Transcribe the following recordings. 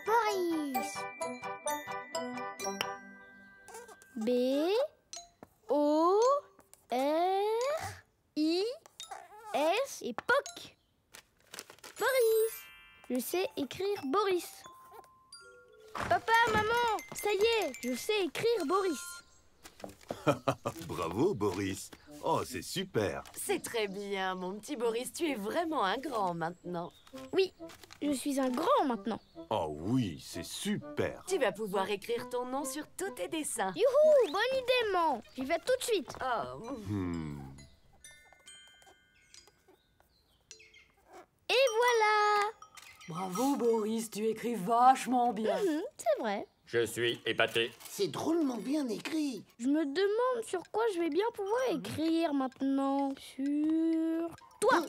Boris. B O R I S et POC. Boris. Je sais écrire Boris. Papa, maman, ça y est, je sais écrire Boris. Bravo, Boris. Oh, c'est super. C'est très bien, mon petit Boris. Tu es vraiment un grand maintenant. Oui, je suis un grand maintenant. Oh oui, c'est super. Tu vas pouvoir écrire ton nom sur tous tes dessins. Youhou, bonne idée, maman. J'y vais tout de suite. Oh. Et voilà. Bravo, Boris. Tu écris vachement bien. C'est vrai. Je suis épaté. C'est drôlement bien écrit. Je me demande sur quoi je vais bien pouvoir écrire maintenant. Sur toi.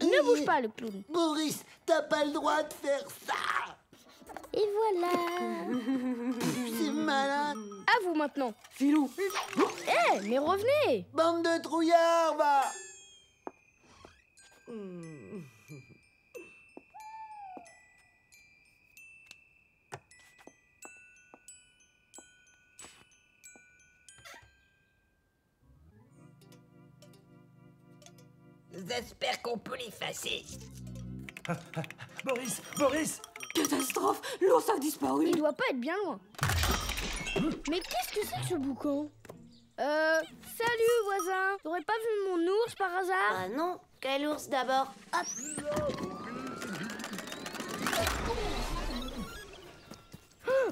Ne bouge pas, le clown. Boris, t'as pas le droit de faire ça. Et voilà. C'est malin. À vous maintenant. Filou. Eh, mais revenez. Bande de trouillards, va. J'espère qu'on peut l'effacer. Boris, Boris! Catastrophe. L'ours a disparu. Il doit pas être bien loin. Mais qu'est-ce que c'est que ce boucan? Salut voisin. T'aurais pas vu mon ours par hasard? Ah non, quel ours d'abord? Hop.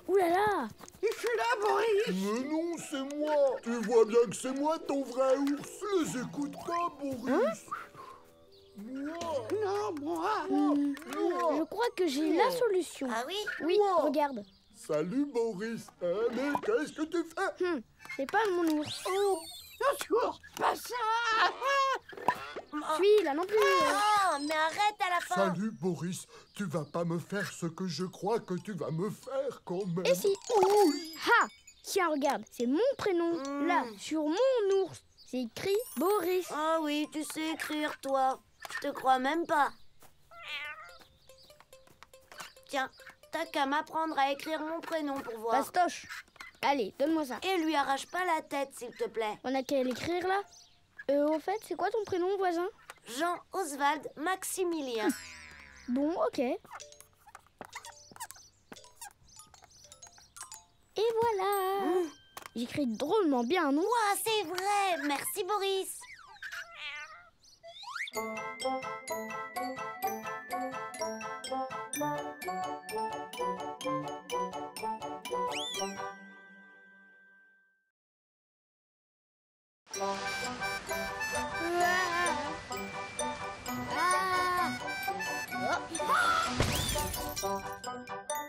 Ouh là là. Je suis là, Boris. Mais non, c'est moi. Tu vois bien que c'est moi ton vrai ours. Les écoute pas, Boris. Moi. Non, moi. Je crois que j'ai la solution. Ah oui? Oui, regarde. Salut, Boris. Mais qu'est-ce que tu fais? C'est pas mon ours. Oh, au secours, pas ça. Celui-là non plus. Oh, mais arrête à la fin. Salut, Boris. Tu vas pas me faire ce que je crois que tu vas me faire quand même. Et si? Oui. Ha! Tiens, regarde, c'est mon prénom. Là, sur mon ours. C'est écrit Boris. Ah oui, tu sais écrire, toi. Je te crois même pas. Tiens, t'as qu'à m'apprendre à écrire mon prénom pour voir. Bastoche. Allez, donne-moi ça. Et lui arrache pas la tête, s'il te plaît. On a qu'à l'écrire là. Au fait, c'est quoi ton prénom, voisin? Jean Oswald Maximilien. Bon, ok. Et voilà. J'écris drôlement bien, non? Ouah, c'est vrai. Merci, Boris.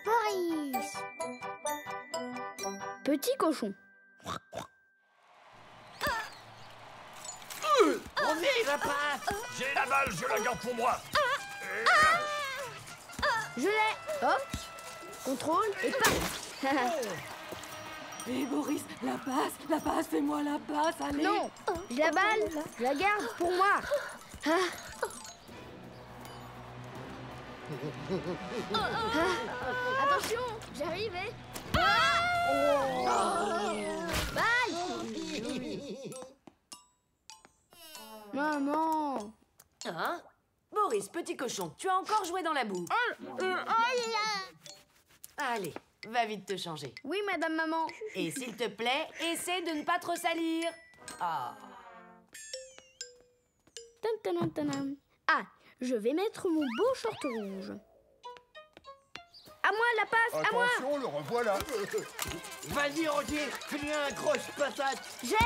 Boris. Petit cochon. On est la passe. J'ai la balle, je la garde pour moi. Je l'ai. Hop. Contrôle et passe. Et Boris, la passe, fais-moi la passe, allez. Non, je la balle, je la garde pour moi. Attention, j'arrive, hein. Bye. Maman. Hein? Boris, petit cochon, tu as encore joué dans la boue. Allez, va vite te changer. Oui, madame maman. Et s'il te plaît, essaie de ne pas trop salir. Ah. Tan. Ah, je vais mettre mon beau short rouge. À moi, la passe, à moi. Attention, le revoilà. Vas-y, Roger, fais-lui un grosse patate. J'ai...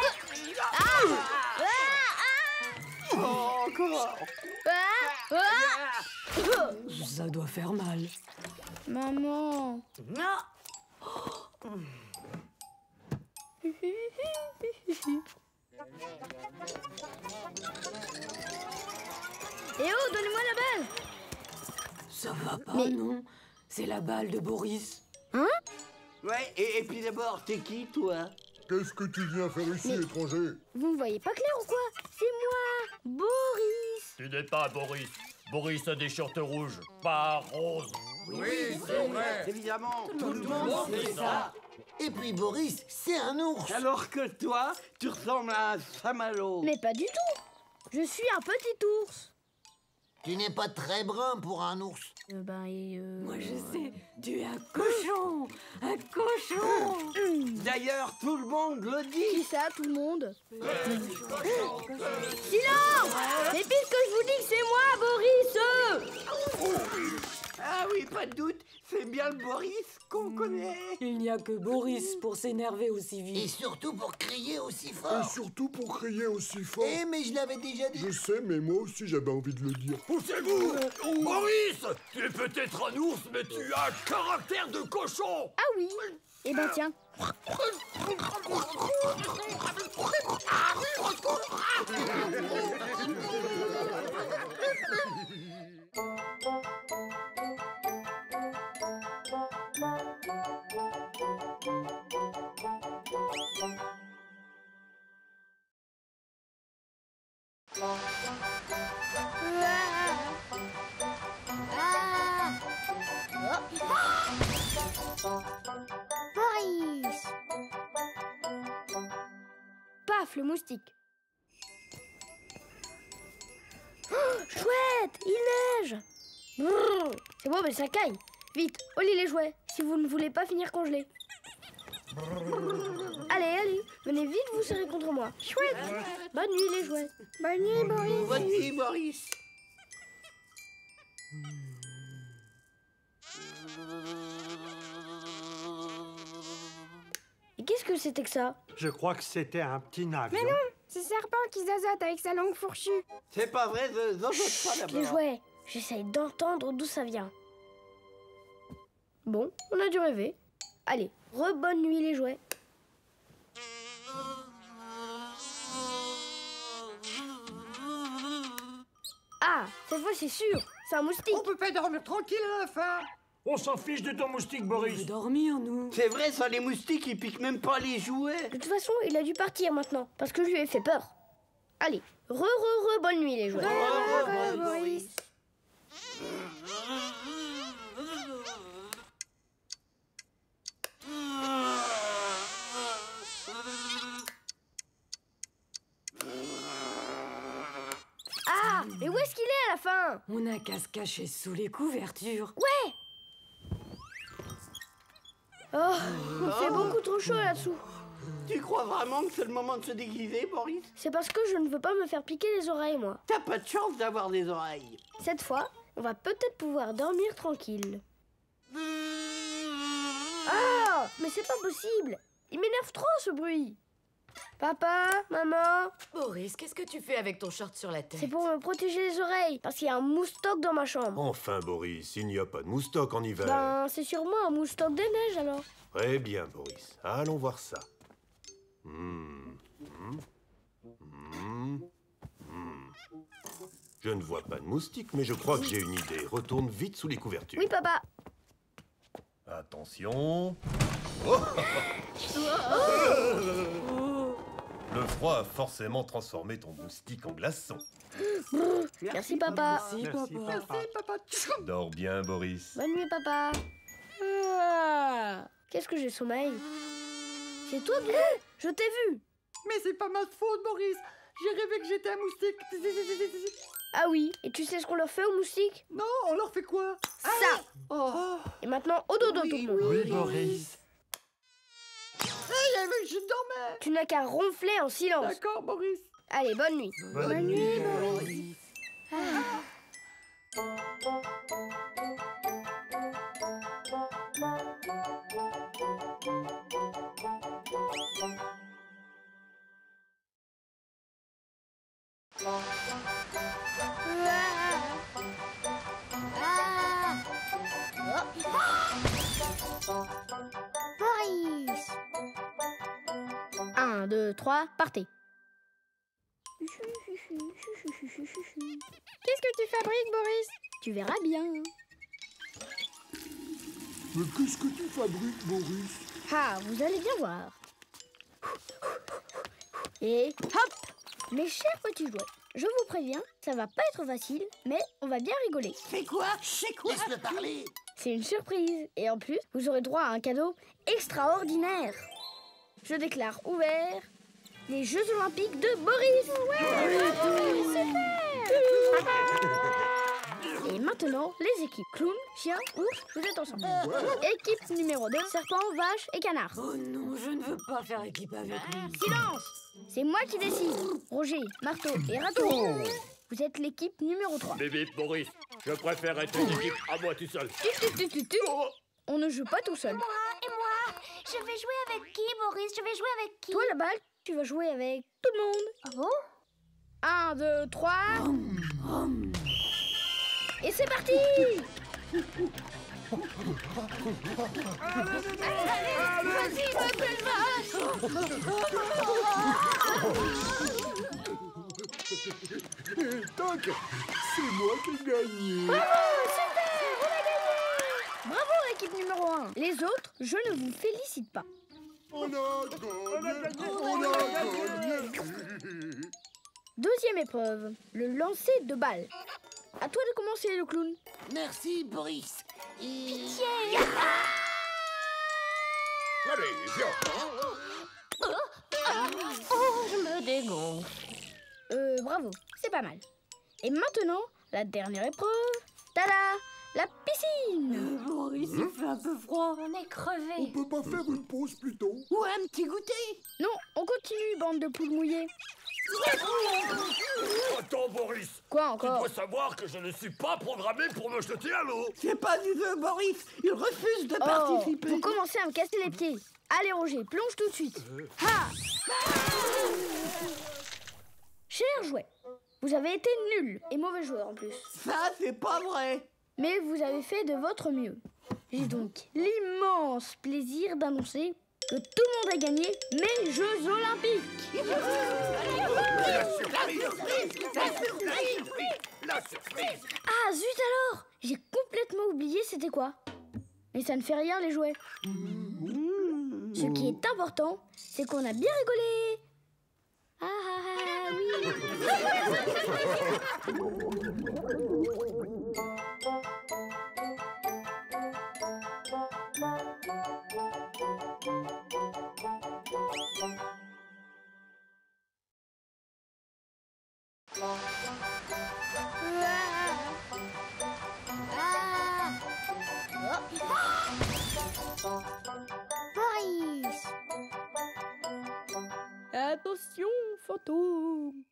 Encore. Ça doit faire mal. Maman. Non. Eh oh, donnez-moi la balle. Ça va pas, Mais- non? C'est la balle de Boris. Hein? Ouais, et puis d'abord, t'es qui, toi? Qu'est-ce que tu viens faire ici, étranger? Vous ne voyez pas clair ou quoi? C'est moi, Boris. Tu n'es pas Boris. Boris a des shorts rouges, pas roses. Oui, c'est vrai. Évidemment, tout le monde sait ça. Et puis Boris, c'est un ours. Alors que toi, tu ressembles à un chamallow. Mais pas du tout. Je suis un petit ours. Tu n'es pas très brun pour un ours. Moi je sais, tu es un cochon. Un cochon. D'ailleurs, tout le monde le Qui dit. ça, tout le monde? Silence! C'est pire que je vous dis que c'est moi, Boris. Ah oui, pas de doute, c'est bien le Boris qu'on connaît. Il n'y a que Boris pour s'énerver aussi Et vite. surtout pour crier aussi Et fort. surtout pour crier aussi fort. Eh, mais je l'avais déjà dit. Je sais, mais moi aussi j'avais envie de le dire. Poussez-vous! Boris! Tu es peut-être un ours, mais tu as un caractère de cochon! Ah oui. Eh ben tiens. Boris. Paf, le moustique. Oh, chouette, il neige. Brrr. C'est bon, mais ça caille. Vite, au lit les jouets, si vous ne voulez pas finir congelé. Allez, allez, venez vite vous serrer contre moi. Chouette. Bonne nuit les jouets. Bonne nuit, Boris. Bonne nuit, Boris. Et qu'est-ce que c'était que ça? Je crois que c'était un petit avion. Mais non, c'est Serpent qui zazote avec sa langue fourchue. C'est pas vrai, je zozote pas Les d'abord. jouets, j'essaye d'entendre d'où ça vient. Bon, on a dû rêver. Allez, rebonne nuit les jouets. Ah, cette fois c'est sûr, c'est un moustique. peut pas dormir tranquille à la fin. On s'en fiche de ton moustique, On Boris. veut dormir, nous. C'est vrai, ça, les moustiques, ils piquent même pas les jouets. De toute façon, il a dû partir maintenant, parce que je lui ai fait peur. Allez, bonne nuit les jouets. Boris. Ah, mais où est-ce qu'il est à la fin? On n'a qu'à se cacher sous les couvertures. Ouais. Oh, il fait beaucoup trop chaud là-dessous. Tu crois vraiment que c'est le moment de se déguiser, Boris? C'est parce que je ne veux pas me faire piquer les oreilles, moi. T'as pas de chance d'avoir des oreilles. Cette fois, on va peut-être pouvoir dormir tranquille. Ah, mais c'est pas possible. Il m'énerve trop ce bruit. Papa, maman, Boris, qu'est-ce que tu fais avec ton short sur la tête? c'est pour me protéger les oreilles, parce qu'il y a un moustoc dans ma chambre. Enfin, Boris, il n'y a pas de moustoc en hiver. Ben, c'est sûrement un moustoc des neiges alors. Très bien, Boris. Allons voir ça. Je ne vois pas de moustique, mais je crois que j'ai une idée. Retourne vite sous les couvertures. Oui, papa. Attention. Le froid a forcément transformé ton moustique en glaçon. Merci, papa. Merci, papa. Dors bien, Boris. Bonne nuit, papa. Ah, qu'est-ce que j'ai sommeil? C'est toi, Bleu? Je t'ai vu. Mais c'est pas ma faute, Boris. J'ai rêvé que j'étais un moustique. Ah oui, et tu sais ce qu'on leur fait aux moustiques? Non, on leur fait quoi? Ça. Oh. Et maintenant, au dodo, tout le monde. Oui, Boris. Hey, je dormais. Tu n'as qu'à ronfler en silence. D'accord, Boris. Allez, bonne nuit. Bonne nuit, Boris. Boris. 1, 2, 3, partez. Qu'est-ce que tu fabriques, Boris? Tu verras bien. Mais qu'est-ce que tu fabriques, Boris? Ah, vous allez bien voir. Et hop! Mes chers petits jouets, je vous préviens, ça va pas être facile, mais on va bien rigoler. C'est quoi? C'est quoi? Laisse-le parler. C'est une surprise. Et en plus, vous aurez droit à un cadeau extraordinaire. Je déclare ouvert les Jeux Olympiques de Boris. Et maintenant, les équipes clown, chien, ours, vous êtes ensemble. Équipe numéro 2, serpent, vache et canard. Oh non, je ne veux pas faire équipe avec lui. Silence! C'est moi qui décide. Roger, marteau et râteau. Vous êtes l'équipe numéro 3. Bébé, Boris, je préfère être une équipe à moi tout seul. On ne joue pas tout seul. Et moi? Je vais jouer avec qui, Boris? Je vais jouer avec qui? Toi, la balle, tu vas jouer avec tout le monde. Ah bon? 1, 2, 3. Et c'est parti! Vas-y, ma belle vache! Toc, c'est moi qui ai gagné. Bravo, équipe numéro 1. Les autres, je ne vous félicite pas. On a gagné. Deuxième épreuve, le lancer de balle. À toi de commencer, le clown. Merci, Boris. Et... Allez, viens. Oh, je me dégonfle. Bravo, c'est pas mal. Et maintenant, la dernière épreuve. Tada! La piscine! Boris, il fait un peu froid. On est On crevés. peut pas faire une pause plus tôt? Ou un petit goûter. Non, on continue, bande de poules mouillées. Attends, Boris. Quoi Tu encore? dois savoir que je ne suis pas programmé pour me jeter à l'eau. C'est pas du jeu, Boris. Il refuse de Oh, participer. vous commencez à me casser les pieds. Allez, Roger, plonge tout de suite. Ha! Cher jouet, vous avez été nuls et mauvais joueurs en plus. Ça, c'est pas vrai. Mais vous avez fait de votre mieux. J'ai donc l'immense plaisir d'annoncer que tout le monde a gagné mes Jeux Olympiques. La surprise. La surprise. Ah, zut alors! J'ai complètement oublié c'était quoi. Mais ça ne fait rien les jouets. Ce qui est important, c'est qu'on a bien rigolé. Ah ah ah, oui. Boris! Attention, fantôme!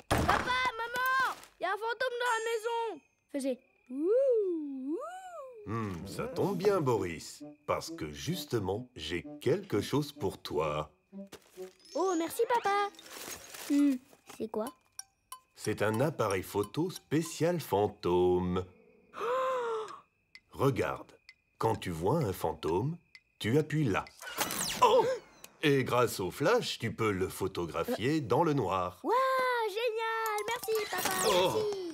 Papa, maman! Il y a un fantôme dans la maison! Faisais. Ça tombe bien, Boris. Parce que justement, j'ai quelque chose pour toi. Oh, merci, papa! C'est quoi? C'est un appareil photo spécial fantôme. Regarde, quand tu vois un fantôme, tu appuies là. Oh! Et grâce au flash, tu peux le photographier dans le noir. Waouh, génial! Merci, papa! Oh. Merci!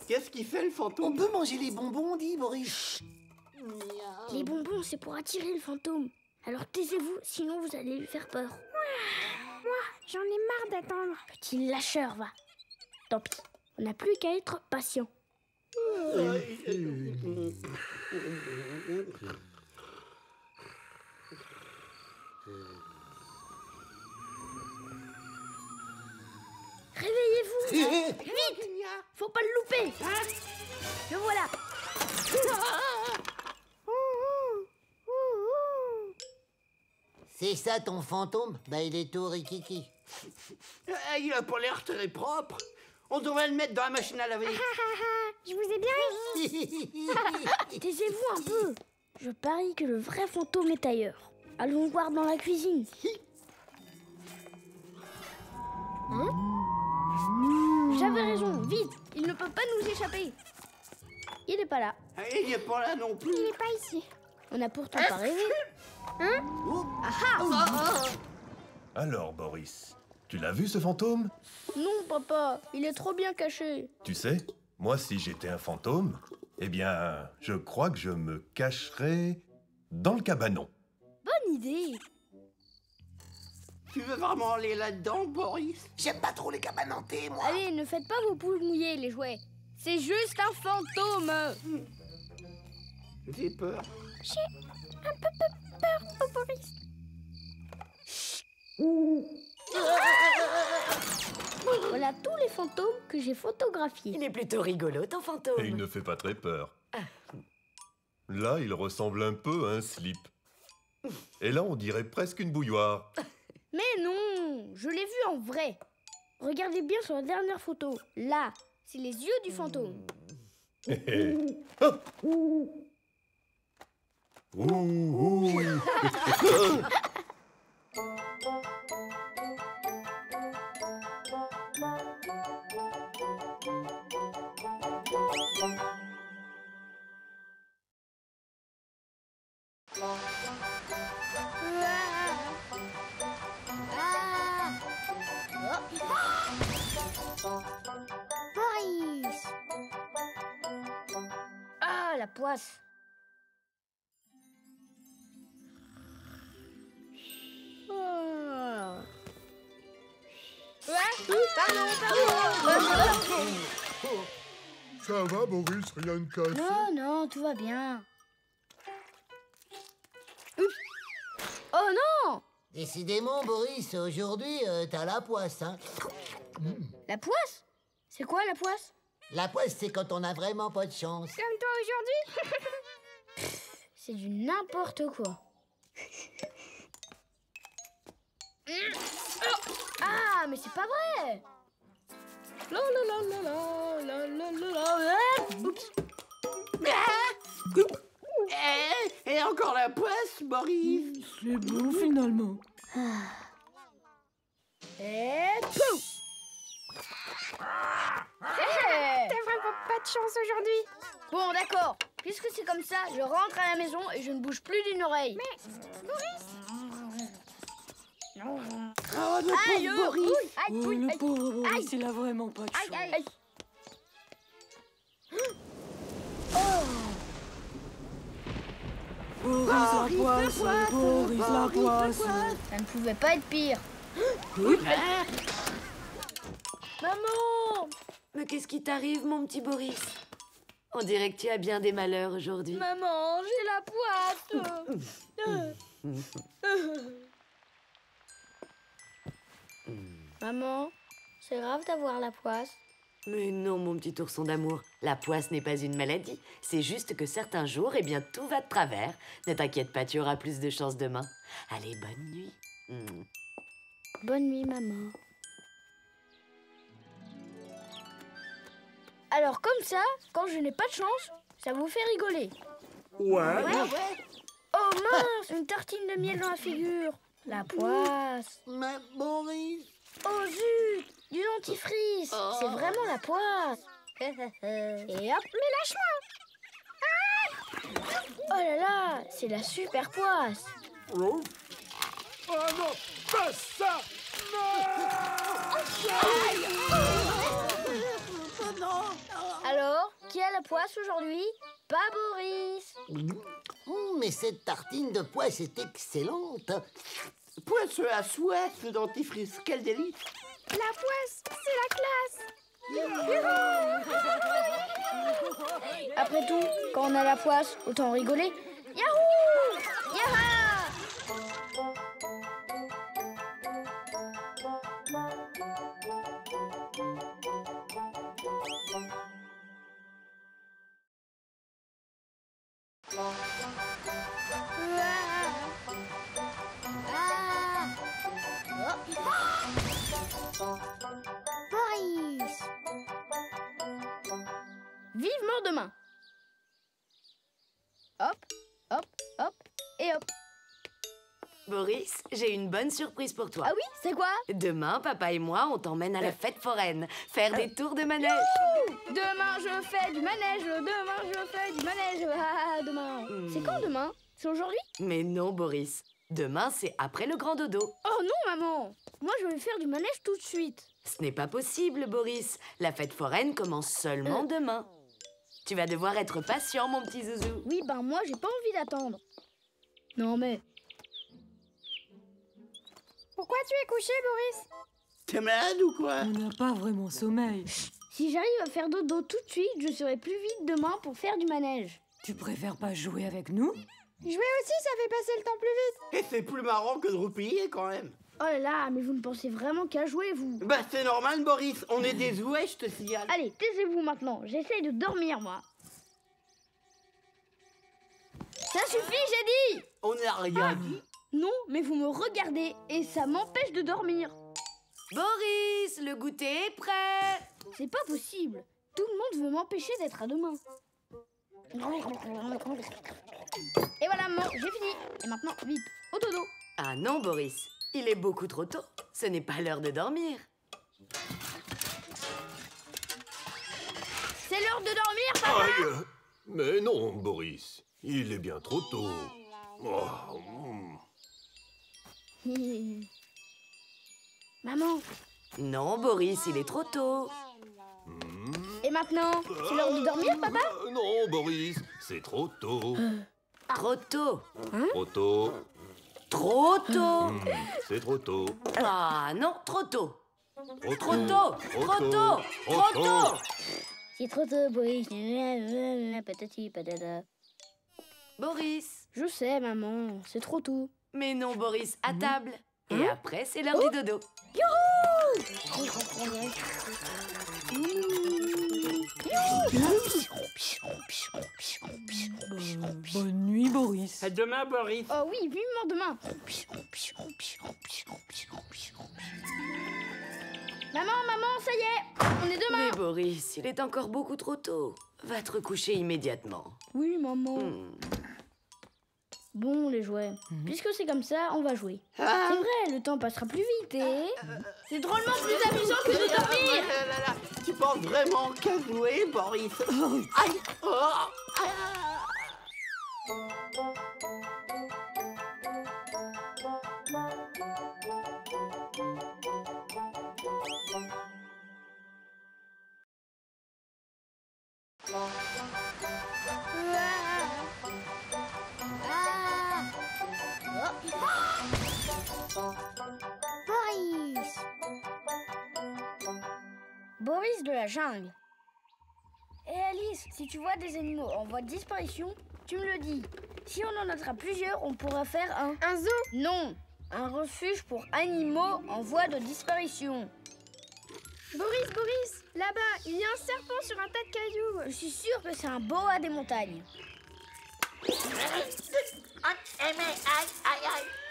Qu'est-ce qu'il fait le On fantôme? peut manger les bonbons, dit Boris. Les bonbons, c'est pour attirer le fantôme. Alors taisez-vous, sinon vous allez lui faire peur. Moi, j'en ai marre d'attendre. Petit lâcheur, va. Tant pis, on n'a plus qu'à être patient. Réveillez-vous! Vite! Faut pas le louper! Le voilà! C'est ça ton fantôme? Bah il est tout rikiki. Il a pas l'air très propre. On devrait le mettre dans la machine à laver. Je vous ai bien eu. Taisez-vous un peu! Je parie que le vrai fantôme est ailleurs. Allons voir dans la cuisine. Hein? J'avais raison, vite! Il ne peut pas nous échapper. Il n'est pas là. Il n'est pas là non plus. Il est pas ici. On n'a pourtant pas rêvé. Alors, Boris, tu l'as vu ce fantôme? Non, papa, il est trop bien caché. Tu sais, moi, si j'étais un fantôme, Eh bien, je crois que je me cacherai dans le cabanon. Bonne idée. Tu veux vraiment aller là-dedans, Boris? J'aime pas trop les cabanes hantées, moi. Allez, ne faites pas vos poules mouillées, les jouets. C'est juste un fantôme. J'ai peur. Un peu peur, oh Boris. Voilà tous les fantômes que j'ai photographiés. Il est plutôt rigolo, ton fantôme. Et il ne fait pas très peur. Là, il ressemble un peu à un slip. Et là, on dirait presque une bouilloire. Mais non, je l'ai vu en vrai. Regardez bien sur la dernière photo. Là, c'est les yeux du fantôme. Ah. Ouh. Boris! Ah, la poisse! Ça va, Boris? Rien de cassé? Non, non, tout va bien. Oups. Oh non! Décidément, Boris, aujourd'hui, t'as la poisse, hein. La poisse? C'est quoi la poisse? La poisse, c'est quand on a vraiment pas de chance. Comme toi aujourd'hui. C'est du n'importe quoi. Ah, mais c'est pas vrai! La la la la la la la la. Oups. Et encore la poisse, Boris? C'est bon, finalement. Et pouf! Hey! T'as vraiment pas de chance aujourd'hui. Bon, d'accord. Puisque c'est comme ça, je rentre à la maison et je ne bouge plus d'une oreille. Mais, Boris, Oh, le Aïe, pauvre Boris! ouille, aïe, Oh, ouille, le aïe, pauvre Boris, aïe. il a vraiment pas de chance. aïe, aïe. Boris la poisse, Boris la poisse. Ça ne pouvait pas être pire. Maman! Mais qu'est-ce qui t'arrive, mon petit Boris? On dirait que tu as bien des malheurs aujourd'hui. Maman, j'ai la poisse. Maman, c'est grave d'avoir la poisse. Mais non, mon petit ourson d'amour, la poisse n'est pas une maladie. C'est juste que certains jours, eh bien, tout va de travers. Ne t'inquiète pas, tu auras plus de chance demain. Allez, bonne nuit. Bonne nuit, maman. Alors comme ça, quand je n'ai pas de chance, ça vous fait rigoler. Ouais. Oh mince, une tartine de miel dans la figure. La poisse. Mais Boris... Oh zut, du dentifrice. C'est vraiment la poisse. Et hop, mais lâche-moi. oh là là, c'est la super poisse. Oh non, pas ça! Alors, qui a la poisse aujourd'hui? Pas Boris. Mais cette tartine de poisse est excellente. Poisse à souhait, ce dentifrice, quel délice! La poisse, c'est la classe. Après tout, quand on a la poisse, autant rigoler. Yahoo! Yaha! Boris. Vivement demain. Hop, hop, hop et hop. Boris, j'ai une bonne surprise pour toi. Ah oui, c'est quoi? Demain, papa et moi, on t'emmène à la fête foraine, faire des tours de manège. Demain je fais du manège, demain je fais du manège. Ah, demain. C'est quand demain? C'est aujourd'hui? Mais non, Boris. Demain, c'est après le grand dodo. Oh non, maman. Moi, je vais faire du manège tout de suite. Ce n'est pas possible, Boris. La fête foraine commence seulement demain. Tu vas devoir être patient, mon petit zouzou. Oui, ben moi, j'ai pas envie d'attendre. Non, mais... Pourquoi tu es couché, Boris? T'es malade ou quoi? On n'a pas vraiment sommeil. Si j'arrive à faire dodo tout de suite, je serai plus vite demain pour faire du manège. Tu préfères pas jouer avec nous? Jouer aussi, ça fait passer le temps plus vite. Et c'est plus marrant que de roupiller quand même. Oh là là, mais vous ne pensez vraiment qu'à jouer, vous. Bah c'est normal, Boris, on est des jouets, je te signale. Allez, taisez-vous maintenant, j'essaye de dormir, moi. Ça suffit, j'ai dit! On n'a rien dit. Non, mais vous me regardez et ça m'empêche de dormir. Boris, le goûter est prêt. C'est pas possible. Tout le monde veut m'empêcher d'être à demain. Et voilà, maman, j'ai fini. Et maintenant, vite, au dodo. Ah non, Boris, il est beaucoup trop tôt. Ce n'est pas l'heure de dormir. C'est l'heure de dormir, papa. Aïe! Mais non, Boris. Il est bien trop tôt. Oh, Maman, Non, Boris, il est trop tôt. et maintenant, c'est l'heure de dormir, papa? Non, Boris, c'est trop tôt. Trop tôt. Trop tôt. Trop tôt. C'est trop tôt. Ah non, trop tôt. Trop Trop tôt. Trop tôt. Trop tôt. C'est trop tôt, Boris. Patati patata. Boris. Je sais, maman, c'est trop tôt. Mais non, Boris, à table. Et après, c'est l'heure du dodo. Bonne nuit, Boris. À demain, Boris. Oh oui, vivement demain. Maman, ça y est, on est demain. Mais Boris, il est encore beaucoup trop tôt. Va te recoucher immédiatement. Oui, maman. Bon, les jouets, puisque c'est comme ça, on va jouer. C'est vrai, le temps passera plus vite et... C'est drôlement plus amusant que de dormir. Tu penses vraiment qu'à jouer, Boris? Aïe. Oh. Boris! Boris de la jungle. Et Alice, si tu vois des animaux en voie de disparition, tu me le dis. Si on en attrape plusieurs, on pourra faire un zoo? Non, un refuge pour animaux en voie de disparition. Boris, là-bas, il y a un serpent sur un tas de cailloux. Je suis sûre que c'est un boa des montagnes. Aïe,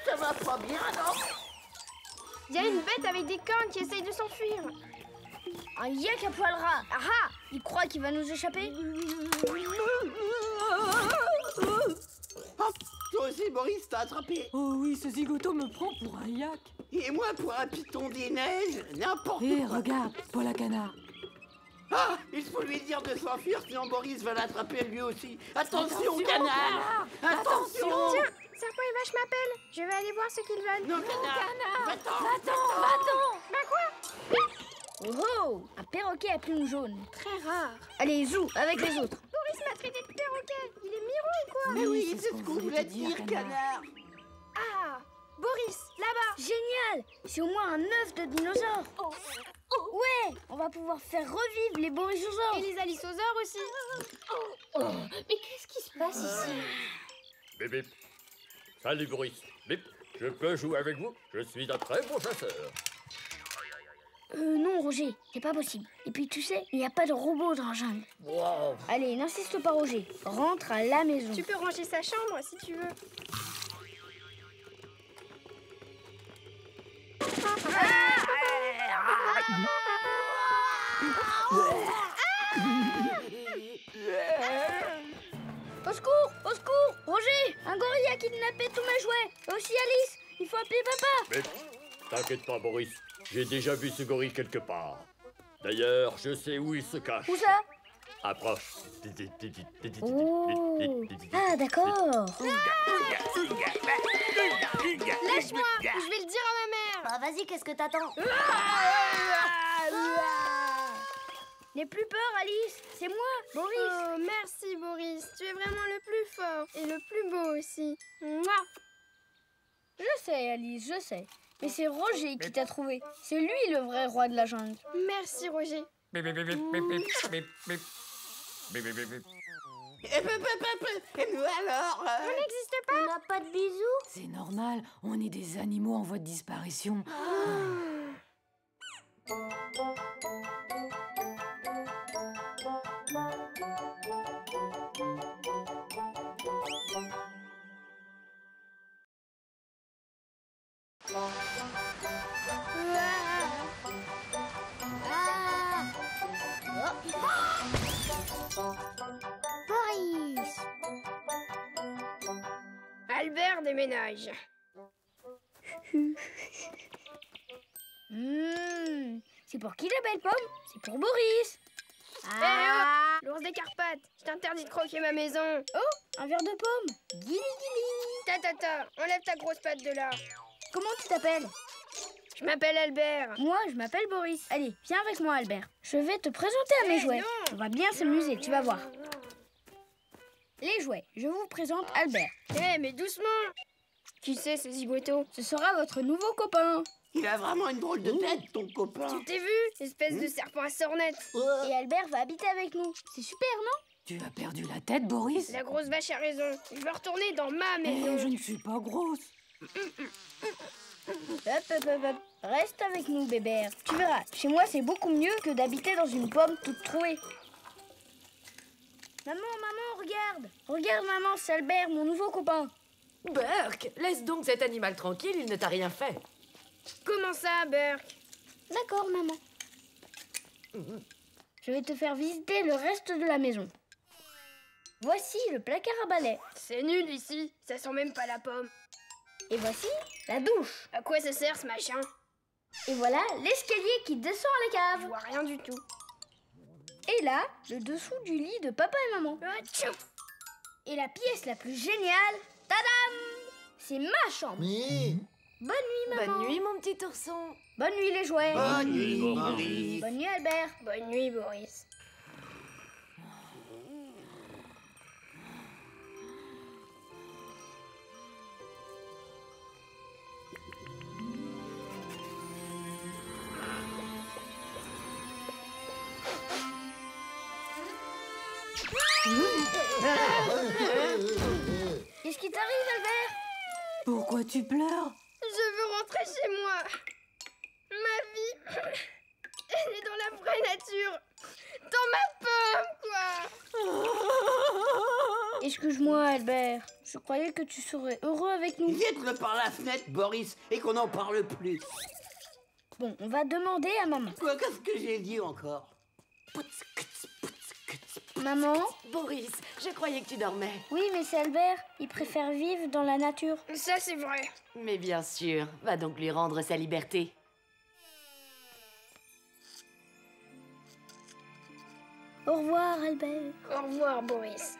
ça va pas bien, non? Il y a une bête avec des cornes qui essaye de s'enfuir. Un yak à poil ras. Ah ah! Il croit qu'il va nous échapper? Oh, toi aussi, Boris, t'as attrapé. Oh oui, ce zigoto me prend pour un yak. Et moi, pour un python des neiges, n'importe Hé, quoi. regarde, Paul à canard. Ah, il faut lui dire de s'enfuir, sinon Boris va l'attraper lui aussi. Attention, canard. Attention. Tiens, serpent et vache m'appellent. Je vais aller voir ce qu'ils veulent. Non, canard. Va-t'en. Bah quoi? Oh! Un perroquet à plumes jaunes. Très rare. Allez, zou, avec les autres. Boris m'a traité de perroquet. Il est miro ou quoi? Mais oui, c'est ce qu'on voulait dire, canard. Ah, Boris, là-bas. Génial! C'est au moins un œuf de dinosaure. Ouais! On va pouvoir faire revivre les borissosaures. Et les allosaures aussi. Mais qu'est-ce qui se passe ici? Bip, bip. Salut, Boris. Bip, je peux jouer avec vous? Je suis un très bon chasseur. Non, Roger, c'est pas possible. Et puis, tu sais, il n'y a pas de robot dans la jungle. Wow. Allez, n'insiste pas, Roger. Rentre à la maison. Tu peux ranger sa chambre si tu veux. Au secours! Au secours! Roger! Un gorille a kidnappé tous mes jouets! Et aussi Alice! Il faut appeler papa! Mais t'inquiète pas, Boris. J'ai déjà vu ce gorille quelque part. D'ailleurs, je sais où il se cache. Où ça? Approche. Oh! Ah, d'accord! Lâche-moi, je vais le dire à ma mère. Bah vas-y, qu'est-ce que t'attends? N'aie plus peur, Alice. C'est moi, Boris. Oh, merci Boris. Tu es vraiment le plus fort et le plus beau aussi. Mouah. Je sais, Alice, je sais. Mais c'est Roger qui t'a trouvé. C'est lui le vrai roi de la jungle. Merci Roger. Bip, bip, bip, bip, bip, bip, bip, bip. Bip, bip, bip, bip. Et nous alors On n'existe pas. On n'a pas de bisous. C'est normal, on est des animaux en voie de disparition. Boris. Albert déménage. C'est pour qui la belle pomme? C'est pour Boris. L'ours des Carpates, je t'interdis de croquer ma maison. Oh, un verre de pomme. Guili guili. Ta, enlève ta grosse patte de là. Comment tu t'appelles? Je m'appelle Albert. Moi, je m'appelle Boris. Allez, viens avec moi, Albert. Je vais te présenter à mes jouets. non. On va bien s'amuser, tu vas voir. Les jouets, je vous présente Albert. Mais doucement. Qui c'est ce zigoto? Ce sera votre nouveau copain. Il a vraiment une drôle de tête, ton copain. Tu t'es vu? Espèce de serpent à sornette. Et Albert va habiter avec nous. C'est super, non? Tu as perdu la tête, Boris? La grosse vache a raison. Je veux retourner dans ma maison. Je ne suis pas grosse. Hop. Reste avec nous, bébert. Tu verras, chez moi, c'est beaucoup mieux que d'habiter dans une pomme toute trouée. Maman, regarde. Regarde, maman, c'est Albert, mon nouveau copain. Burke, laisse donc cet animal tranquille, il ne t'a rien fait. Comment ça, Burke? D'accord, maman. Je vais te faire visiter le reste de la maison. Voici le placard à balai. C'est nul ici. Ça sent même pas la pomme. Et voici la douche. À quoi ça sert ce machin? Et voilà l'escalier qui descend à la Je cave. vois rien du tout. Et là, le dessous du lit de papa et maman. Atchou. Et la pièce la plus géniale, tadam! C'est ma chambre. Mais... Bonne nuit, maman. Bonne nuit, mon petit ourson. Bonne nuit, les jouets. Bonne nuit, Boris. Bonne nuit, Albert. Bonne nuit, Boris. Qu'est-ce qui t'arrive, Albert? Pourquoi tu pleures? Je veux rentrer chez moi. Ma vie, elle est dans la vraie nature. Dans ma pomme, quoi. Excuse-moi, Albert. Je croyais que tu serais heureux avec nous. Jette-le par la fenêtre, Boris, et qu'on n'en parle plus. Bon, on va demander à maman. Quoi, qu'est-ce que j'ai dit encore? Maman? Boris, je croyais que tu dormais. Oui, mais c'est Albert. Il préfère vivre dans la nature. Ça, c'est vrai. Mais bien sûr, va donc lui rendre sa liberté. Au revoir, Albert. Au revoir, Boris.